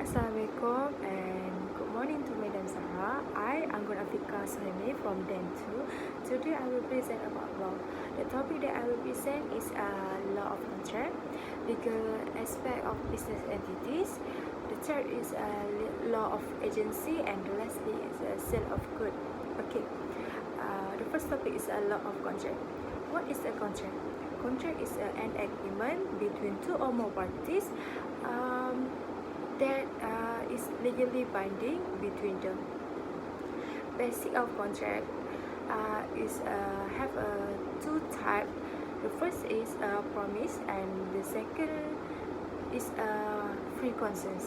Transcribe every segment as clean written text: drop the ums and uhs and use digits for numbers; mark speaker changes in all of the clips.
Speaker 1: Assalamualaikum and good morning to Madam Sarah. I am Afika Suhaimi from DEN 2. Today I will present about law. The topic that I will present is law of contract, legal aspect of business entities. The third is law of agency, and the lastly is sale of good. Okay. The first topic is a law of contract. What is a contract? Contract is an agreement between two or more parties that is legally binding between them. Basic of contract is have two types. The first is promise, and the second is free consent.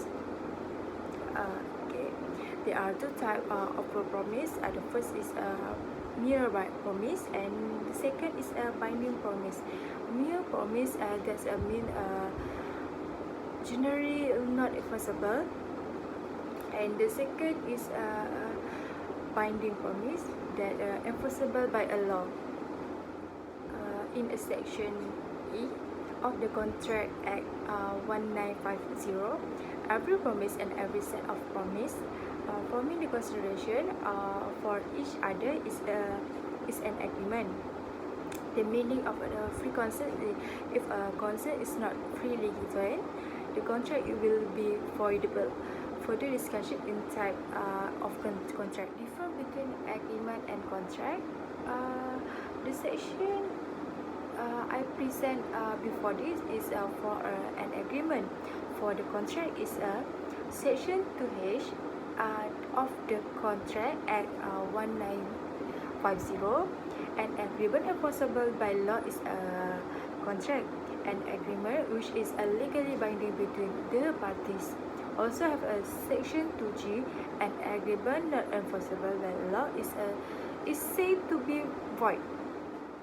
Speaker 1: Okay, there are two types of a promise. The first is mere promise, and the second is a binding promise. Mere promise that's mean generally not enforceable, and the second is binding promise that enforceable by a law. In a section E of the Contract Act 1950, every promise and every set of promise forming the consideration for each other is an agreement. The meaning of a free consent is if a consent is not freely given, the contract will be voidable. Further discussion in type of contract. Difference between agreement and contract. The section I present before this is for an agreement. For the contract is section 2H of the Contract Act 1950. An agreement enforceable by law is a contract. An agreement which is legally binding between the parties. Also have a section 2G. An agreement not enforceable by law is said to be void.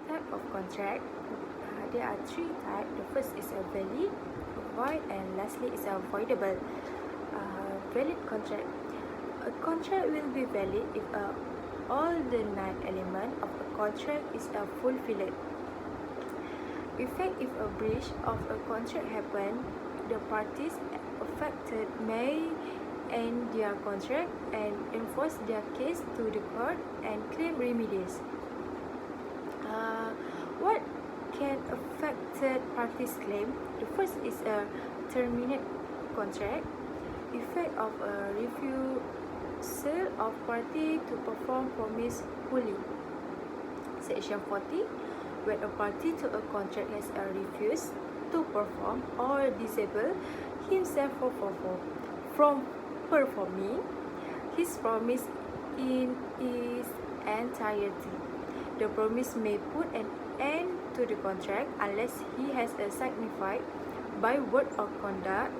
Speaker 1: Type of contract. There are three types. The first is a valid, void, and lastly is a voidable. Valid contract. A contract will be valid if all the 9 elements of a contract is fulfilled. Effect: if a breach of a contract happens, the parties affected may end their contract and enforce their case to the court and claim remedies. What can affected parties claim? The first is a terminate contract. Effect of a refusal of party to perform promise fully. Section 40. When a party to a contract has refused to perform or disable himself from performing his promise in its entirety, the promise may put an end to the contract unless he has signified by word or conduct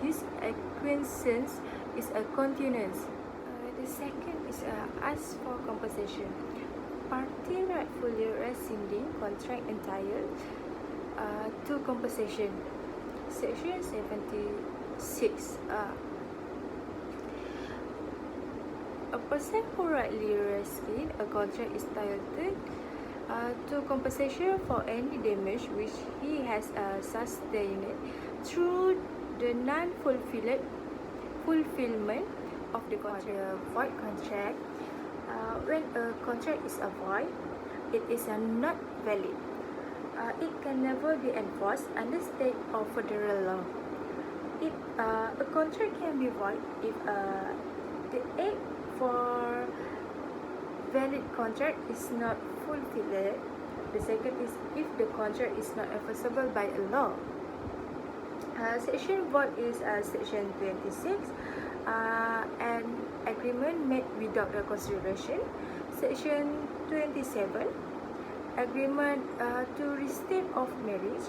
Speaker 1: his acquiescence is a continuance. The second is ask for compensation. Party rightfully rescinding contract entitled to compensation. Section 76. A person who rightly rescind a contract is entitled to compensation for any damage which he has sustained through the fulfillment of the contract. Void contract. When a contract is void, it is not valid. It can never be enforced under state or federal law. A contract can be void if the act for valid contract is not fulfilled. The second is if the contract is not enforceable by a law. Section void is section 26. An agreement made without a consideration. Section 27. Agreement to restraint of marriage.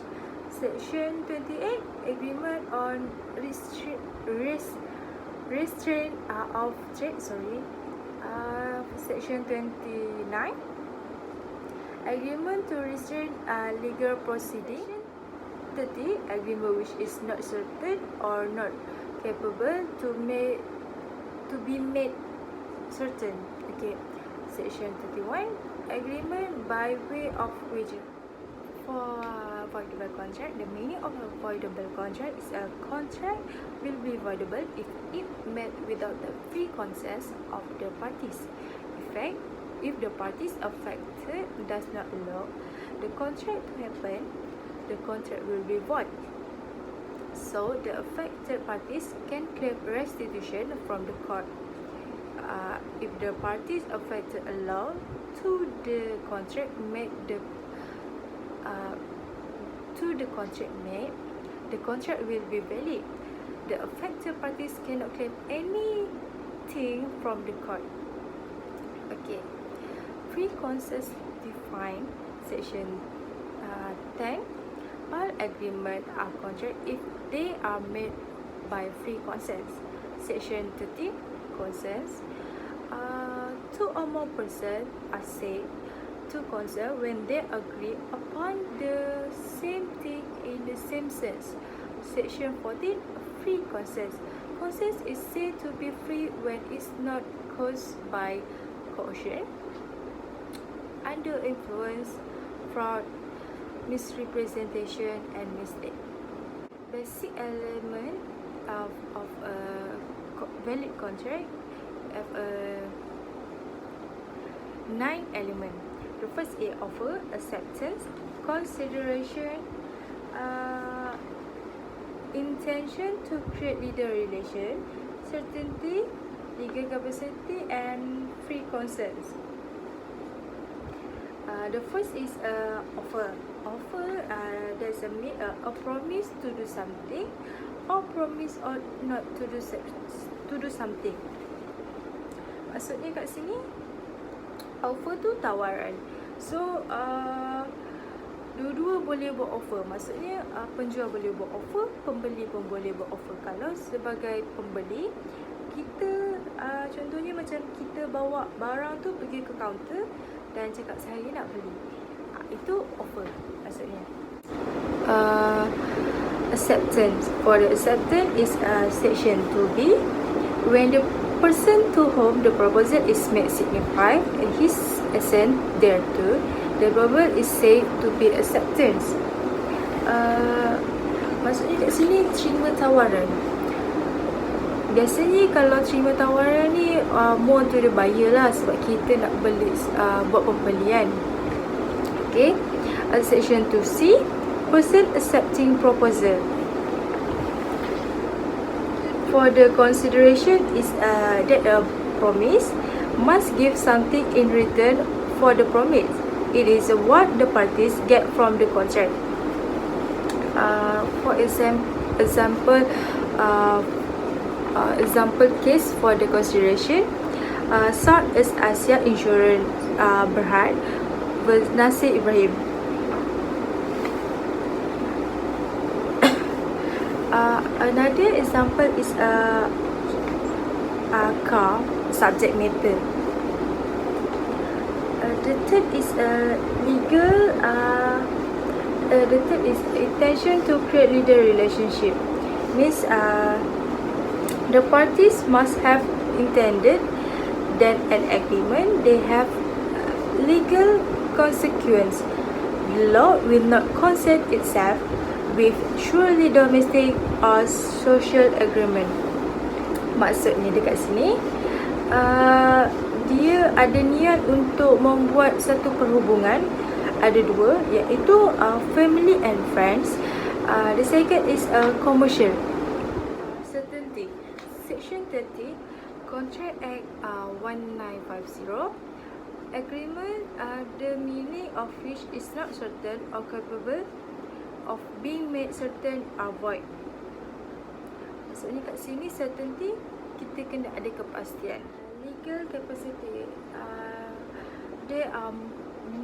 Speaker 1: Section 28. Agreement on restraint of trade. Section 29. Agreement to restrain legal proceeding. 30. Agreement which is not certain or not capable to be made certain. Okay. Section 31. Agreement by way of wager. For voidable contract, the meaning of a voidable contract is a contract will be voidable if it made without the free consent of the parties. In fact, if the parties affected does not allow the contract to happen, the contract will be void. So the affected parties can claim restitution from the court. If the parties affected allow to the contract made the contract will be valid. The affected parties cannot claim anything from the court. Okay, free consent defined section 10. All agreement are contract if they are made by free consent. Section 13, consents. Two or more persons are said to consent when they agree upon the same thing in the same sense. Section 14, free consent. Consent is said to be free when it's not caused by coercion, under influence, fraud, misrepresentation, and mistake. Basic element of a valid contract have a 9 elements. The first is offer, acceptance, consideration, intention to create legal relation, certainty, legal capacity, and free consent. The first is offer. Offer, there's a promise to do something, or promise or not to do something. Maksudnya kat sini, offer tu tawaran. So dua-dua boleh buat offer. Maksudnya penjual boleh buat offer, pembeli pun boleh buat offer. Kalau sebagai pembeli, kita contohnya macam kita bawa barang tu pergi ke kaunter dan cakap saya nak beli, itu offer maksudnya. Acceptance. For the acceptance is section 2B. When the person to whom the proposal is made signify his assent thereto, the proposal is said to be acceptance. Maksudnya kat sini terima tawaran. Biasanya kalau terima tawaran ni more to the buyer lah, sebab kita nak beli buat pembelian. Okay, section 2C, person accepting proposal. For the consideration is that a promise must give something in return for the promise. It is what the parties get from the contract. For example case for the consideration, South East Asia Insurance Berhad Nasir Ibrahim. Another example is a car subject matter. The third is legal. The third is intention to create legal relationship. Means the parties must have intended that an agreement they have legal consequence. The law will not consent itself with surely domestic or social agreement. Maksudnya dekat sini, dia ada niat untuk membuat satu perhubungan. Ada dua, iaitu family and friends. The second is commercial. Certainty. Section 30, Contract Act 1950. Agreement, the meaning of which is not certain or capable of being made certain are void. Maksudnya kat sini certainty, kita kena ada kepastian. Legal capacity, they are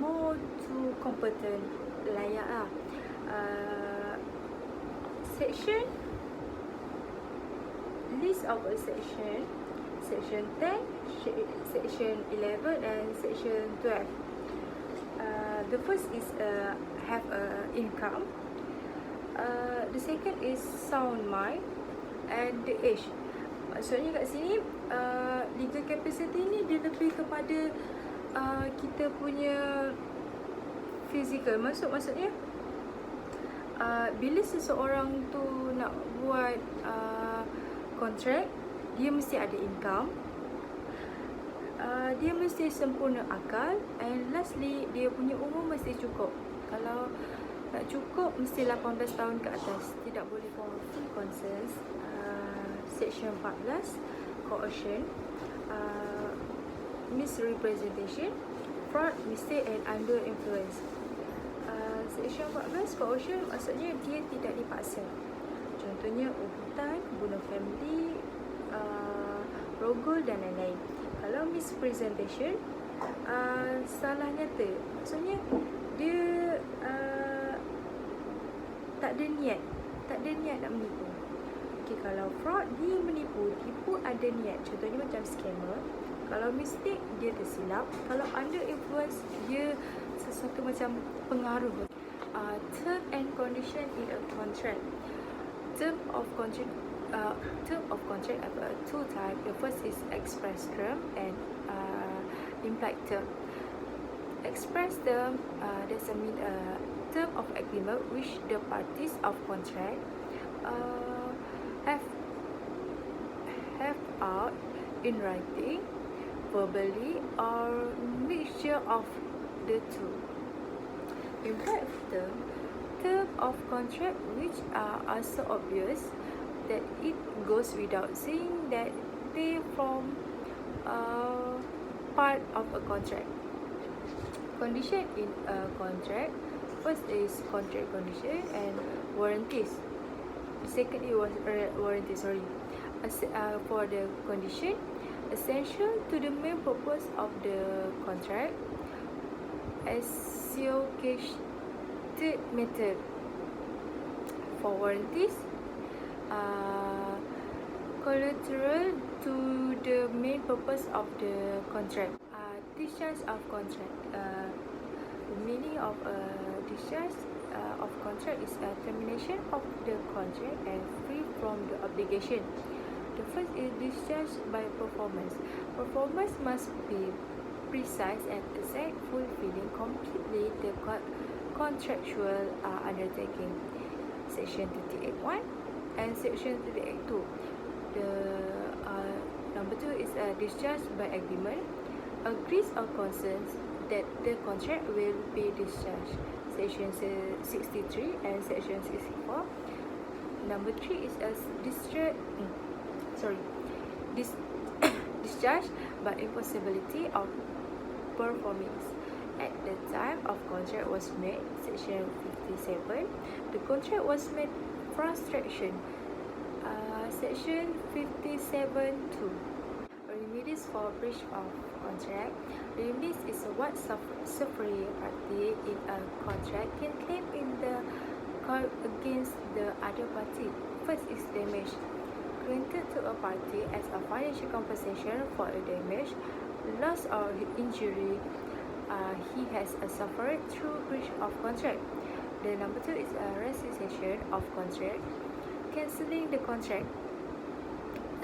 Speaker 1: more to competent, layak lah. Section, list of a section, section 10, section 11 and section 12. The first is have a income. The second is sound mind and the age. Maksudnya kat sini legal capacity ni dia lebih kepada kita punya physical. Maksudnya Bila seseorang tu nak buat kontrak, dia mesti ada income, dia mesti sempurna akal, and lastly dia punya umur mesti cukup. Kalau nak cukup mesti 18 tahun ke atas. Tidak boleh for full consent. Section 14 coercion, misrepresentation, fraud, mistake and under influence. Section 14 coercion maksudnya dia tidak dipaksa. Contohnya ubutan, bunuh family, rogol dan lain-lain. Kalau misrepresentation, salah nyata, maksudnya dia tak ada niat nak menipu. Okay, kalau fraud, dia menipu, tipu ada niat. Contohnya macam scammer. Kalau mistake, dia tersilap. Kalau under influence, dia sesuatu macam pengaruh. Term and condition in a contract. Term of contract have two types. The first is express term and implied term. Express term does mean a term of agreement which the parties of contract have out in writing, verbally, or mixture of the two. Implied term of contract which are also obvious that it goes without saying that they form part of a contract. Condition in a contract. First is contract condition and warranties. Second is warranty. For the condition, essential to the main purpose of the contract, associated method. For warranties, collateral to the main purpose of the contract. Discharge of contract. The meaning of discharge of contract is a termination of the contract and free from the obligation. The first is discharge by performance. Performance must be precise and exact, fulfilling completely the contractual undertaking. Section 38(1) and Section 38(2). The number 2 is discharge by agreement. Agrees or consents that the contract will be discharged. Section 63 and Section 64. Number 3 is discharge by impossibility of performing. At the time of contract was made, Section 57, the contract was made frustration. Section 57(2). Remedies for breach of contract. Remedies is what suffering party in a contract can claim in the court against the other party. First is damage. Granted to a party as a financial compensation for a damage, loss or injury he has suffered through breach of contract. The number 2 is a rescission of contract. Cancelling the contract.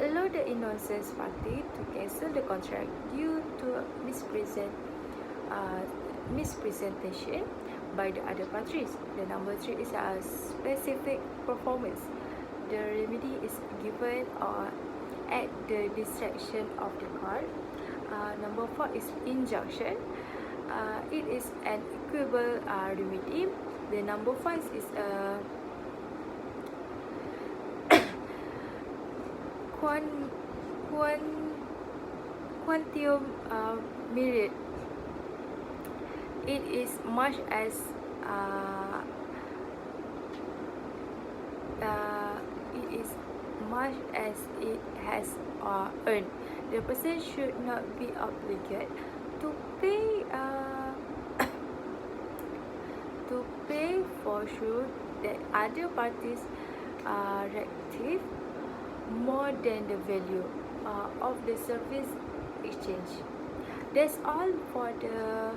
Speaker 1: Allow the innocent party to cancel the contract due to mispresentation by the other parties. The number 3 is a specific performance. The remedy is given at the discretion of the court. Number 4 is injunction. It is an equitable remedy. The number 5 is quantum merit. It is much as it has earned. The person should not be obligated to pay for sure that other parties receive more than the value of the service exchange. That's all for the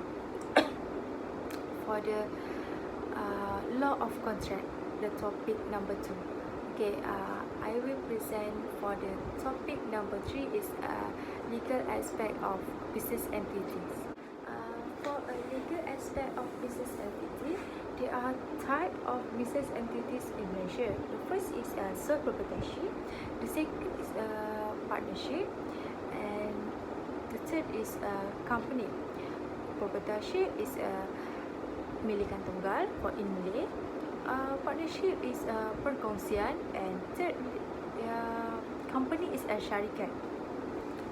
Speaker 1: law of contract, the topic number 2. Okay, I will present for the topic number 3 is legal aspect of business entities. For a legal aspect of business entity, There are type of business entities in Malaysia. The first is sole proprietorship. The second is partnership, and the third is company. Proprietorship is milikan tunggal for in Malay. Partnership is perkongsian, and third company is syarikat.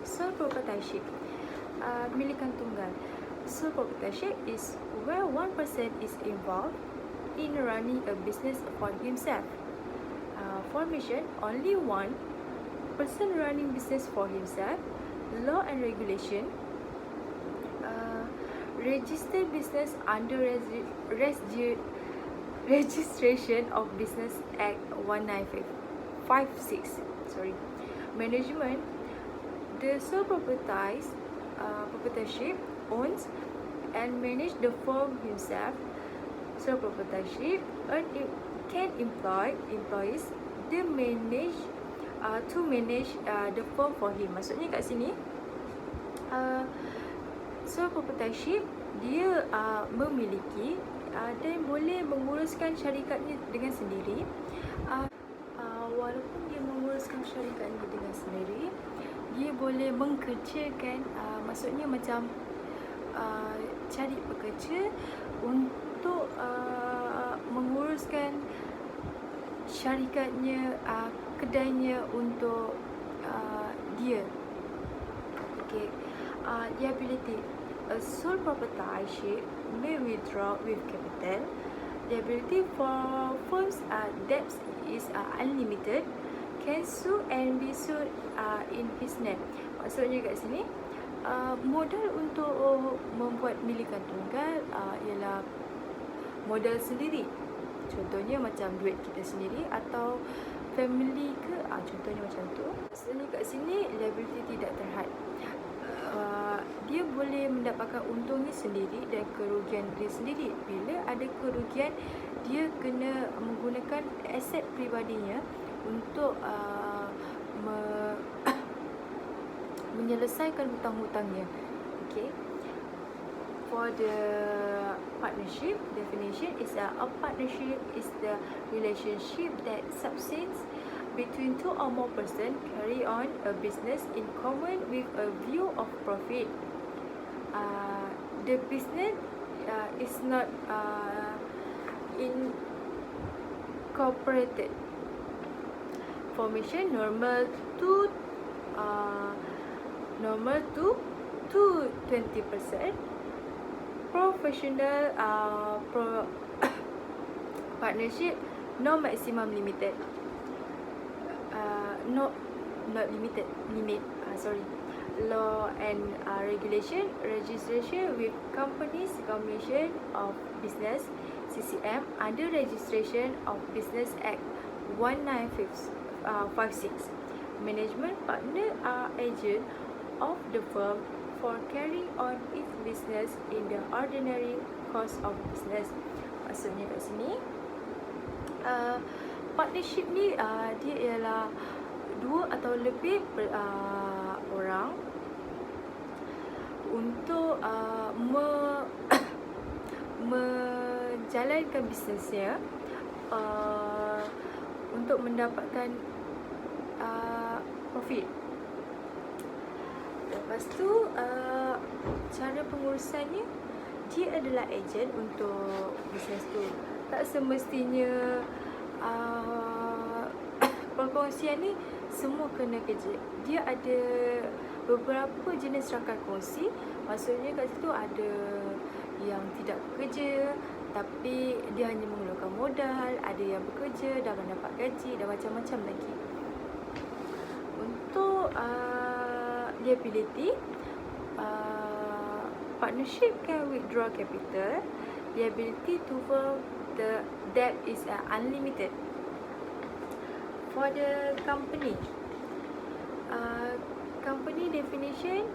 Speaker 1: Sole proprietorship, milikan tunggal. Sole proprietorship is where one person is involved in running a business for himself. Formation, only one person running business for himself. Law and regulation, registered business under Registration of Business Act 1956. Management, the sole proprietorship owns and manage the firm himself. Sole proprietorship can employ employees to manage the firm for him. Maksudnya kat sini sole proprietorship dia memiliki dan boleh menguruskan syarikatnya dengan sendiri. Walaupun dia menguruskan syarikatnya dengan sendiri, dia boleh mengkerjakan, maksudnya macam cari pekerja untuk menguruskan syarikatnya, kedainya untuk dia. Okay. Liability, a sole proprietorship may withdraw with capital. Liability for firms debts is unlimited, can sue and be sued in his name. Maksudnya kat sini modal untuk membuat milikan tunggal ialah modal sendiri. Contohnya macam duit kita sendiri atau family ke, contohnya macam tu. Sebenarnya kat sini liability tidak terhad. Dia boleh mendapatkan untungnya sendiri dan kerugian dia sendiri. Bila ada kerugian, dia kena menggunakan aset peribadinya untuk menyelesaikan hutang-hutangnya. Okay. For the partnership definition is a partnership is the relationship that subsists between two or more persons carry on a business in common with a view of profit. The business is not incorporated. Formation normal to 20%. Professional partnership, no maximum limited. Not limited limit. Law and regulation, registration with Companies Commission of Business (CCM) under Registration of Business Act 1956. Management, partner are agent of the firm for carrying on its business in the ordinary course of business. Maksudnya kat sini partnership ni dia ialah dua atau lebih orang untuk menjalankan bisnesnya untuk mendapatkan profit. Lepas tu cara pengurusannya, dia adalah ejen untuk bisnes tu. Tak semestinya perkongsian ni semua kena kerja. Dia ada beberapa jenis rakan kongsi. Maksudnya kat situ ada yang tidak bekerja tapi dia hanya mengeluarkan modal, ada yang bekerja dah mendapat gaji dan macam-macam lagi. Untuk liability, partnership can withdraw capital. Liability to firm the debt is unlimited. For the company, company definition,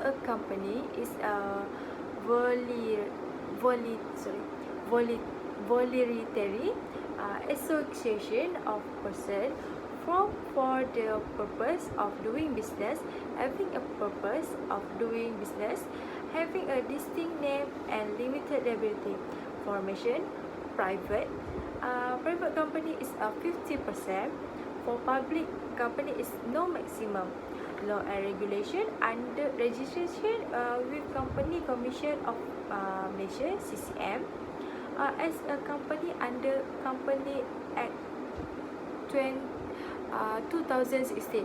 Speaker 1: a company is a voluntary association of persons formed for the purpose of doing business, having a purpose of doing business, having a distinct name and limited liability. Formation, private, private company is 50%. For public company is no maximum. Law and regulation under registration with Company Commission of Malaysia (CCM) as a company under Company Act 2016.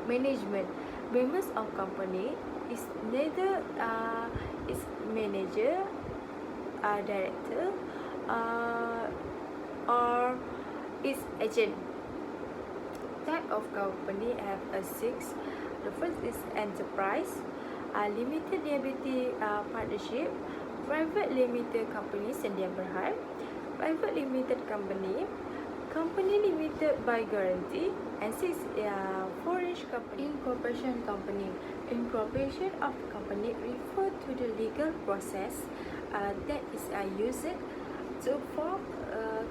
Speaker 1: Management. Members of company is neither is manager, director, or is agent. Type of company have a six. The first is enterprise, limited liability partnership, private limited company sedia berhad, private limited company, company limited by guarantee, and six foreign company. Incorporation company. Incorporation of company refer to the legal process that is used to form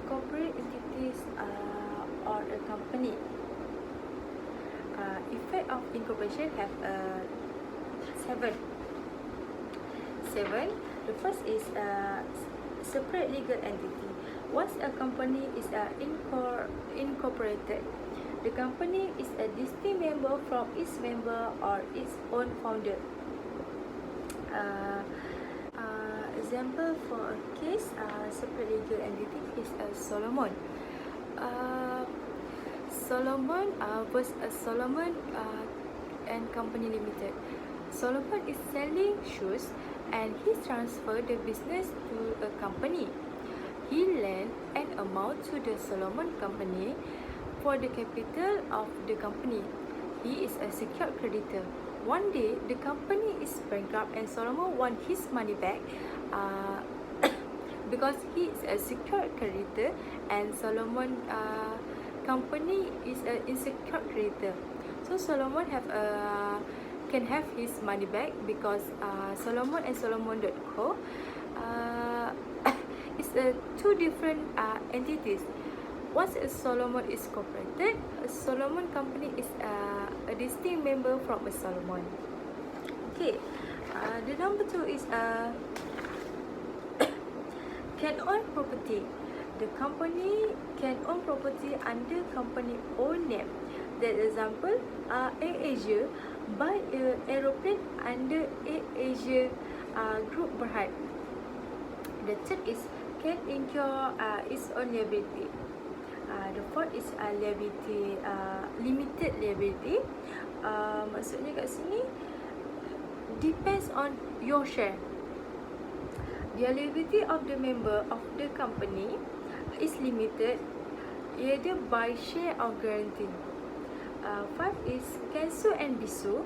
Speaker 1: corporate entities or a company. Effect of incorporation have seven. The first is separate legal entity. Once a company is incorporated, the company is a distinct member from its member or its own founder. Example for a case, separate legal entity is Solomon. Solomon Solomon and Company Limited. Solomon is selling shoes and he transferred the business to a company. He lent an amount to the Solomon company for the capital of the company. He is a secured creditor. One day, the company is bankrupt and Solomon wants his money back because he is a secured creditor and Solomon company is an insecure creditor. So Solomon can have his money back because Solomon and Solomon.co is two different entities. Once Solomon is incorporated, a Solomon company is a distinct member from a Solomon. Okay, the number two is can own property. The company can own property under company own name. The example, AirAsia buy an aeroplane under AirAsia Group Berhad. The third is can incur its own liability. The fourth is liability, limited liability. Maksudnya kat sini depends on your share. The liability of the member of the company is limited either by share or guarantee. Five is can sue and be sued.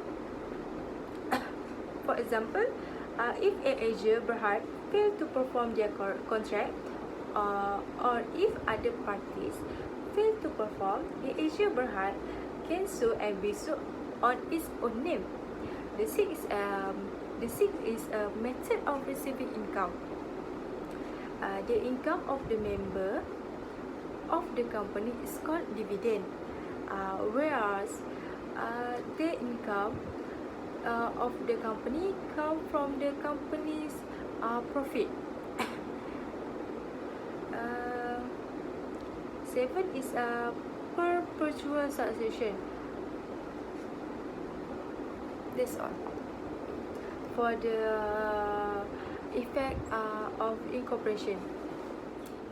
Speaker 1: For example, if AirAsia Berhad fail to perform their contract or if other parties fail to perform, AirAsia Berhad can sue and be sued on its own name. The sixth is a method of receiving income. The income of the member of the company is called dividend, whereas the income of the company come from the company's profit. Seven is a perpetual succession. That's all for the effect of incorporation.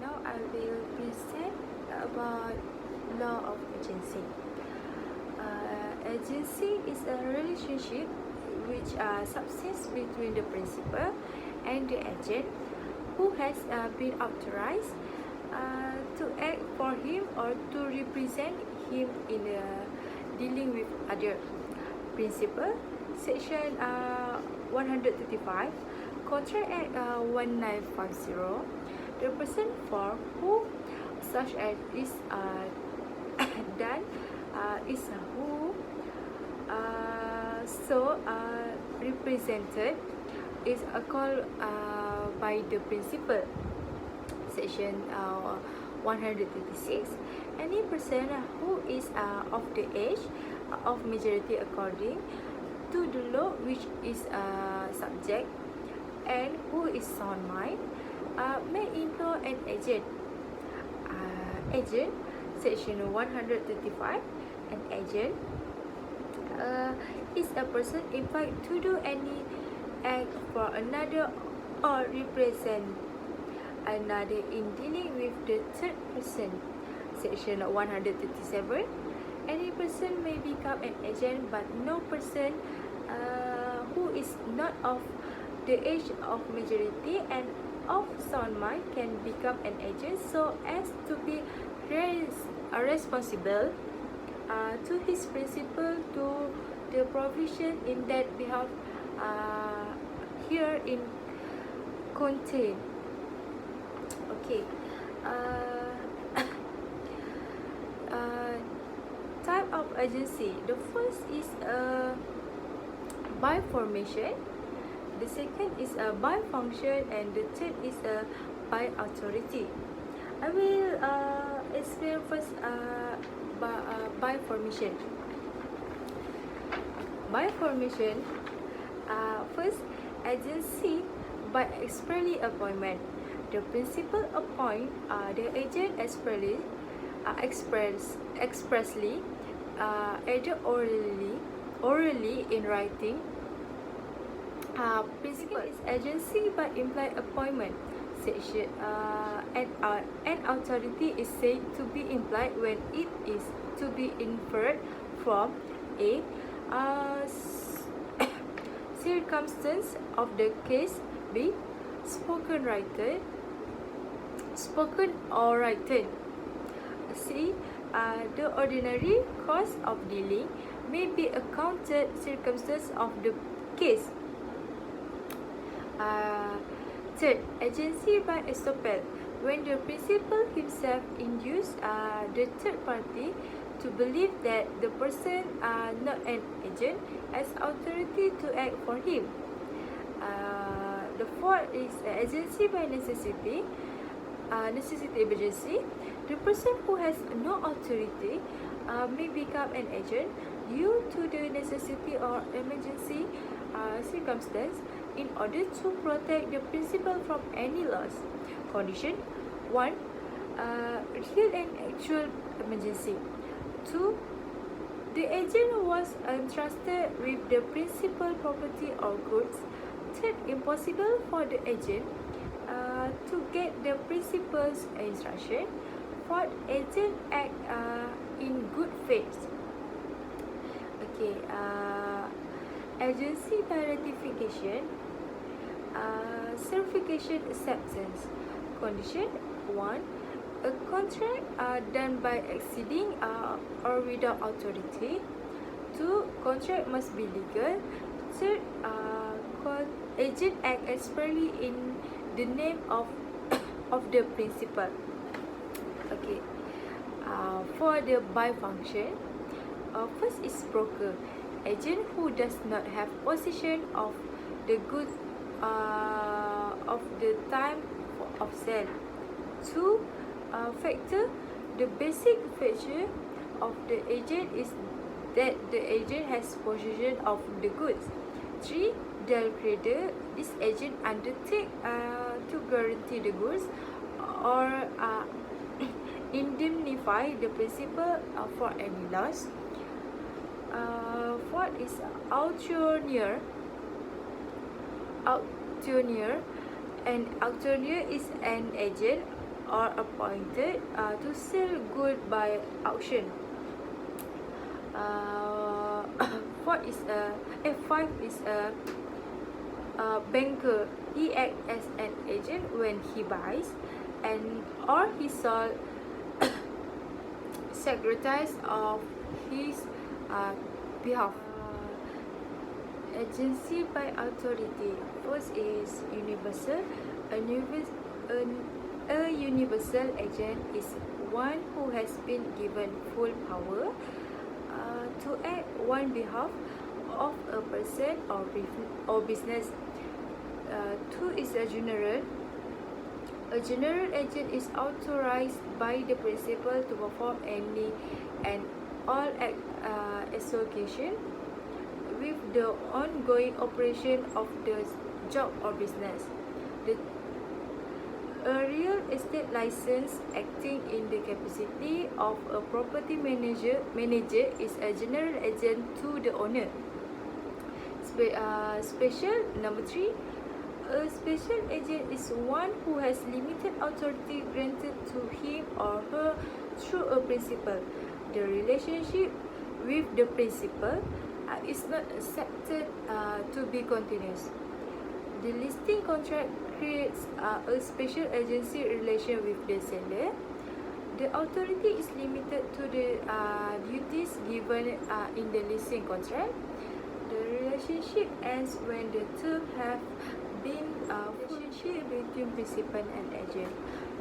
Speaker 1: Now I will present about law of agency. Agency is a relationship which subsists between the principal and the agent who has been authorized to act for him or to represent him in dealing with other. Principal, Section 135, Contract Act 1950. The person for who such act is done is who represented is called by the principal. Section 136. Any person who is of the age of majority according to the law which is subject and who is sound mind may employ an agent. Agent, section 135. An agent is a person employed to do any act for another or represent another in dealing with the third person. Section 137. Any person may become an agent, but no person who is not of the age of majority and of sound mind can become an agent so as to be responsible to his principal to the provision in that behalf here in contain. Okay. Type of agency. The first is by formation. The second is by function, and the third is by authority. I will explain first by formation. By formation, first, agency by expressly appointment. The principal appoint the agent expressly, either orally in writing. Principal is agency by implied appointment. Section an authority is said to be implied when it is to be inferred from a circumstance of the case, b spoken or written, c the ordinary course of dealing may be accounted circumstance of the case. Third, agency by estoppel, when the principal himself induces the third party to believe that the person not an agent has authority to act for him. The fourth is agency by necessity, emergency. The person who has no authority may become an agent due to the necessity or emergency circumstance in order to protect the principal from any loss. Condition 1. Real and actual emergency. 2. The agent was entrusted with the principal property or goods. 3. Impossible for the agent to get the principal's instruction. 4. Agent act in good faith. Okay. Agency by ratification. Certification acceptance. Condition 1. A contract done by exceeding or without authority. 2. Contract must be legal. 3. Agent act expressly in the name of the principal. Okay. For the by function, first is broker, agent who does not have possession of the goods of the time of sale. 2. Factor, the basic feature of the agent is that the agent has possession of the goods. 3. Del creditor, this agent undertake to guarantee the goods or indemnify the principal for any loss. 4 is auctioneer. An auctioneer is an agent or appointed to sell goods by auction. 5 is a banker. He acts as an agent when he buys and or he sells securities of his behalf. Agency by authority. First is universal. A universal agent is one who has been given full power to act on behalf of a person or business. 2 is a general. A general agent is authorized by the principal to perform any and all association with the ongoing operation of the job or business. A real estate license acting in the capacity of a property manager is a general agent to the owner. Special number 3. A special agent is one who has limited authority granted to him or her through a principal. The relationship with the principal is not accepted to be continuous. The listing contract creates a special agency relation with the seller. The authority is limited to the duties given in the listing contract. The relationship ends when the terms have been fulfilled between principal and agent.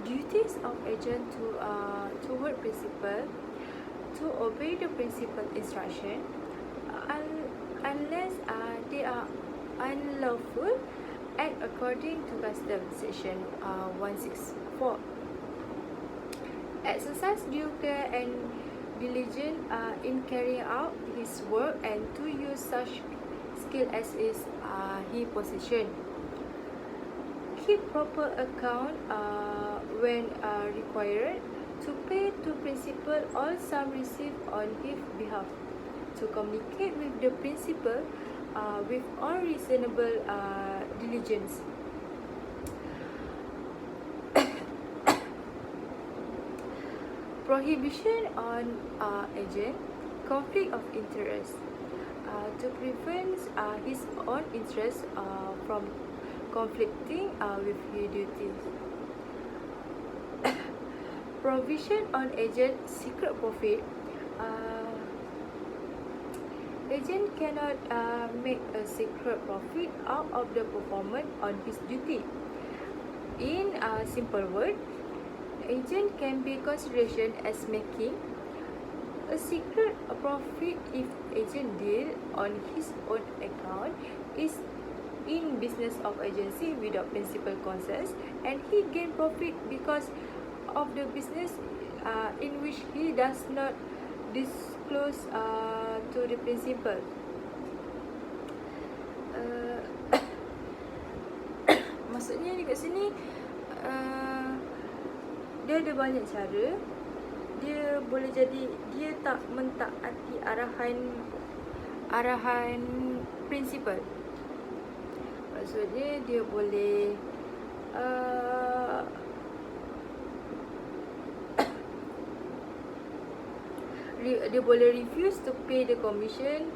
Speaker 1: Duties of agent toward principal to obey the principal instruction unless they are unlawful, act according to custom section 164. Exercise due care and diligence in carrying out his work and to use such skill as is he possession. Keep proper account when required, to pay to principal all sum received on his behalf, to communicate with the principal with all reasonable diligence. Prohibition on agent conflict of interest, to prevent his own interest from conflicting with his duties. Provision on agent secret profit. Agent cannot make a secret profit out of the performance on his duty. In simple word, agent can be consideration as making a secret profit if agent deal on his own account, is in business of agency without principal consent, and he gain profit because of the business in which he does not disclose to the principal. Maksudnya dekat sini dia ada banyak cara. Dia boleh jadi dia tak mentaati arahan principal. Maksudnya dia boleh dia boleh refuse to pay the commission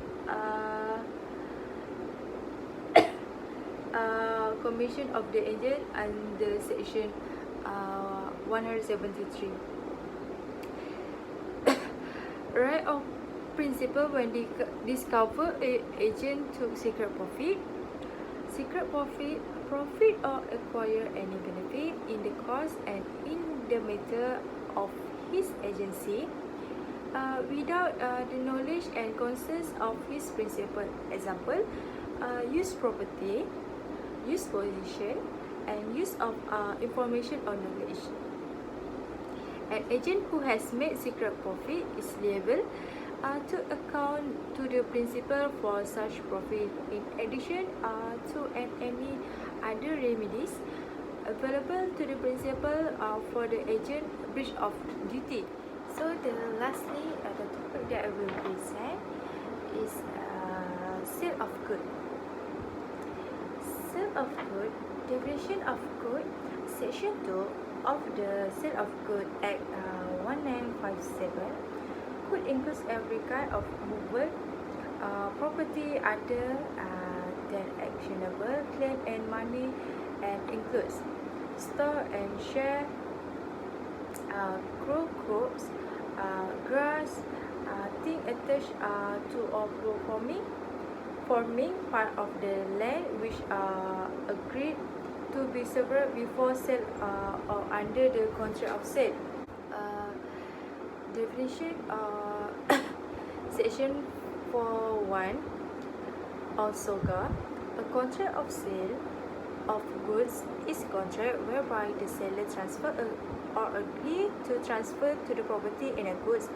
Speaker 1: commission of the agent under section 173. Right of principal when they discover agent took secret profit. Secret profit or acquire any benefit in the course and in the matter of his agency without the knowledge and consent of his principal. Example, use property, use position, and use of information or knowledge. An agent who has made secret profit is liable to account to the principal for such profit, in addition to any other remedies available to the principal for the agent breach of duty. So lastly, the topic that I will present is sale of good. Sale of good, definition of good, section 2 of the Sale of Good Act 1957. Good includes every kind of movable property other than actionable claim and money, and includes store and share, grow crops, grass, thing attached to or forming part of the land which are agreed to be severed before sale or under the contract of sale. Definition section 4.1 of SOGA. A contract of sale of goods is contract whereby the seller transfer or agree to transfer to the property and the goods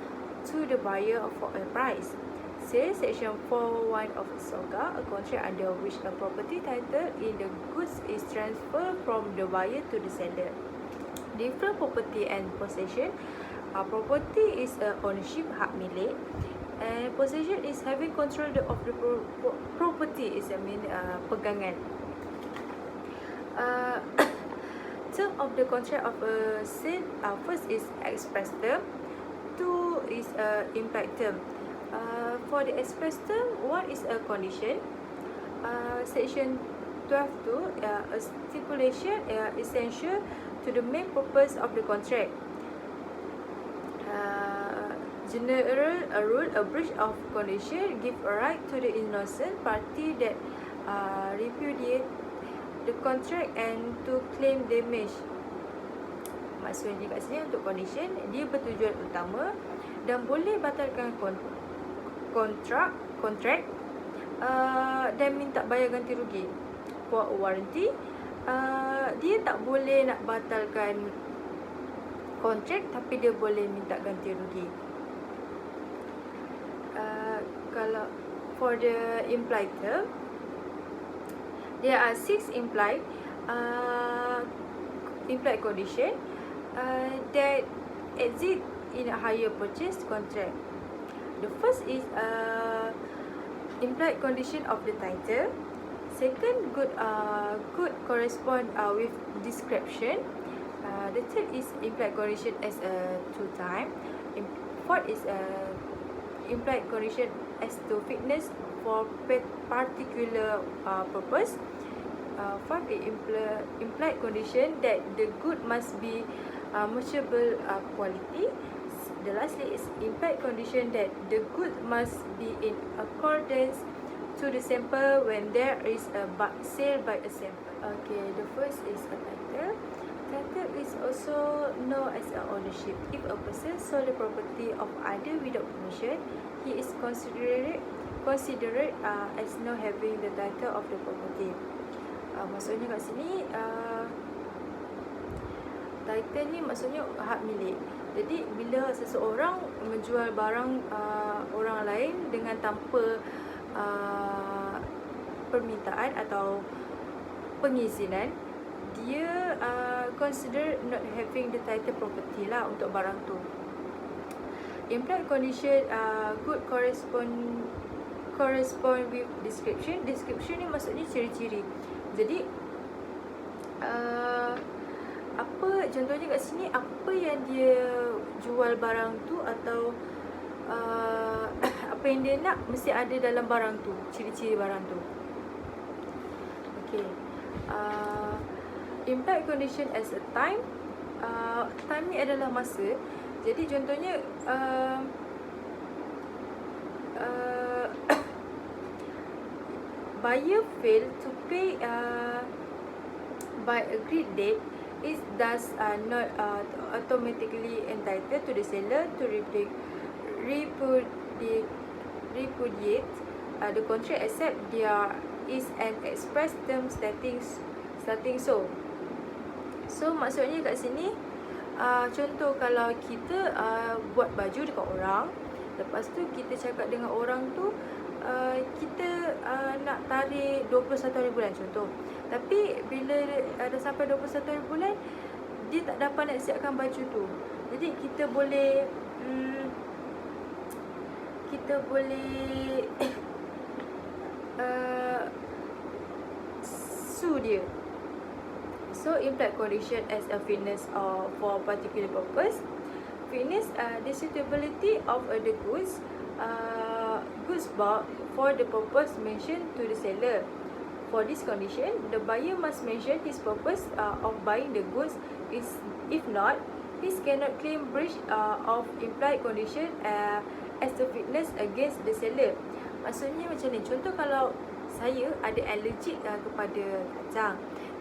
Speaker 1: to the buyer for a price. Say section 4.1 of SOGA, a contract under which a property title in the goods is transferred from the buyer to the seller. Different property and possession. Property is ownership, hak milik, and possession is having control of the property, is pegangan. Term of the contract of a sale, first is express term, two is implied term. For the express term, one is a condition. Section 12 a stipulation essential to the main purpose of the contract. General rule, a breach of condition give a right to the innocent party that repudiate the contract and to claim damage. Maksudnya kat sini untuk condition, dia bertujuan utama dan boleh batalkan kontrak dan minta bayar ganti rugi. For warranty, dia tak boleh nak batalkan kontrak tapi dia boleh minta ganti rugi. Kalau for the implied term, there are 6 implied condition that exist in a hire purchase contract. The first is implied condition of the title. Second, good correspond with description. The third is implied condition as a two time. Fourth is implied condition as to fitness for particular purpose. Fourth is implied condition that the good must be measurable quality. The lastly is implied condition that the good must be in accordance to the sample when there is a sale by a sample. Okay, the first is a title. Title is also known as a ownership. If a person sold the property of other without permission, he is considered as not having the title of the property. Maksudnya kat sini title ni maksudnya hak milik. Jadi bila seseorang menjual barang orang lain dengan tanpa permintaan atau pengizinan, dia consider not having the title property lah untuk barang tu. Implied condition good correspond with description. Description ni maksudnya ciri-ciri. Jadi apa contohnya kat sini, apa yang dia jual barang tu atau apa yang dia nak mesti ada dalam barang tu, ciri-ciri barang tu. Okay. Implied condition as a time. Time ni adalah masa. Jadi contohnya buyer fail to pay by agreed date is thus not automatically entitled to the seller to repudiate the contract except there is an express term starting so. So maksudnya kat sini contoh kalau kita buat baju dekat orang, lepas tu kita cakap dengan orang tu kita nak tarik 21 hari bulan contoh. Tapi bila dah sampai 21 hari bulan, dia tak dapat nak siapkan baju tu. Jadi kita boleh sue dia. So implied condition as a fitness for particular purpose. Fitness, the suitability of the goods bought for the purpose mentioned to the seller. For this condition, the buyer must mention his purpose of buying the goods. If not, he cannot claim breach of implied condition as the fitness against the seller. Maksudnya macam ni. Contoh kalau saya ada allergic kepada kacang.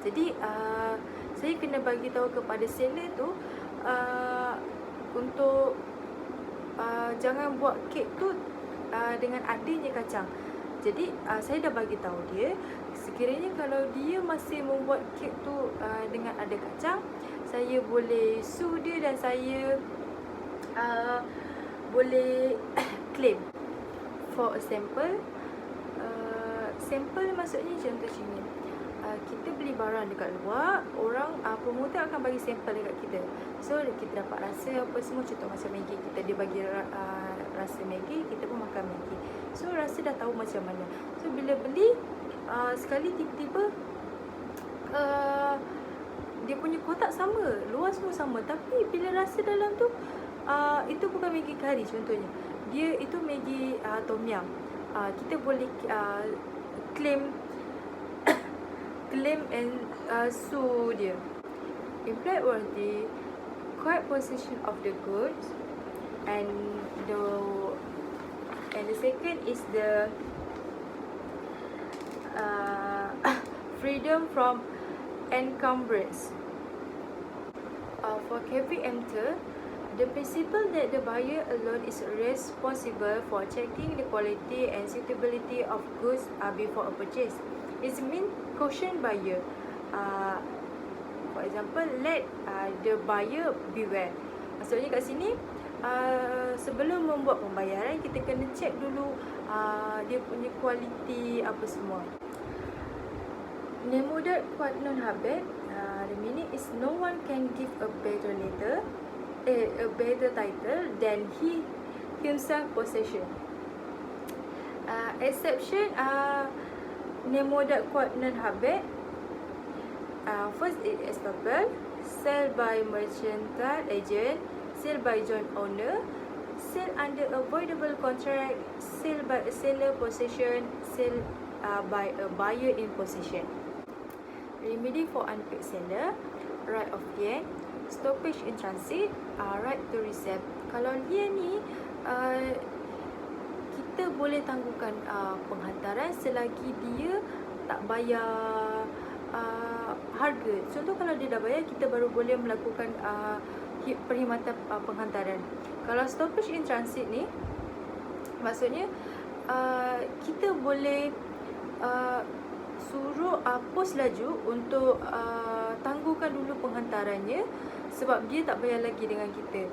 Speaker 1: Jadi saya kena bagi tahu kepada seller tu untuk jangan buat kek tu dengan adanya kacang. Jadi saya dah bagi tahu dia, sekiranya kalau dia masih membuat kek tu dengan ada kacang, saya boleh sue dia dan saya boleh claim. For a sample, sample maksudnya contoh sini. kita beli barang dekat luar, orang promoter akan bagi sampel dekat kita. So kita dapat rasa apa semua, contoh macam Maggi, dia bagi rasa Maggi, kita pun makan Maggi. So rasa dah tahu macam mana. So bila beli sekali tiba-tiba dia punya kotak sama, luar semua sama, tapi bila rasa dalam tu itu bukan Maggi kari contohnya. Dia itu Maggi tom yum. Kita boleh claim and sue dia. Implied warranty, correct possession of the goods, and the second is the freedom from encumbrance. For caveat emptor, the principle that the buyer alone is responsible for checking the quality and suitability of goods before a purchase. It means caution buyer. For example, let the buyer beware. Maksudnya kat sini, sebelum membuat pembayaran, kita kena check dulu dia punya kualiti apa semua. Nemodat quod non habet. The meaning is no one can give a better title than he himself possession. Exception Nemodat quod non habet. First is estoppel, sale by mercantile agent, sale by joint owner, sale under avoidable contract, sale by a seller possession, sale by a buyer in possession. Remedy for unpaid seller, right of lien, stoppage in transit, right to resell. Kalau lien ni kita boleh tangguhkan penghantaran selagi dia tak bayar harga. Contoh kalau dia dah bayar, kita baru boleh melakukan perkhidmatan penghantaran. Kalau stoppage in transit ni maksudnya kita boleh suruh pos laju untuk tangguhkan dulu penghantarannya sebab dia tak bayar lagi dengan kita.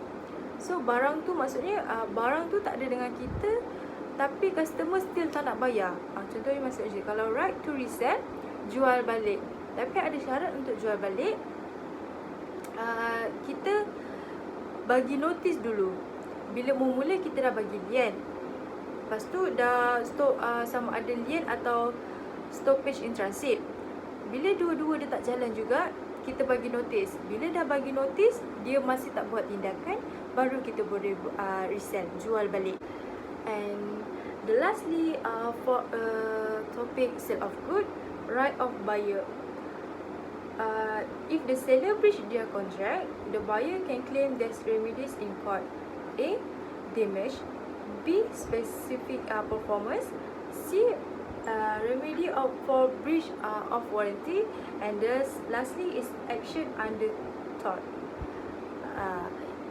Speaker 1: So barang tu maksudnya barang tu tak ada dengan kita tapi customer still tak nak bayar. Contohnya maksudnya kalau right to resell, jual balik. Tapi ada syarat untuk jual balik. Kita bagi notis dulu. Bila mula kita dah bagi lien. Lepas tu dah stop sama ada lien atau stoppage in transit. Bila dua-dua dia tak jalan juga, kita bagi notis. Bila dah bagi notis, dia masih tak buat tindakan, baru kita boleh resell, jual balik. And the lastly for topic sale of good, right of buyer. If the seller breach their contract, the buyer can claim their remedies in court. A. Damage. B. Specific performance. C. Remedy for breach of warranty. And lastly is action under tort.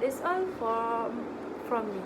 Speaker 1: That's all from me.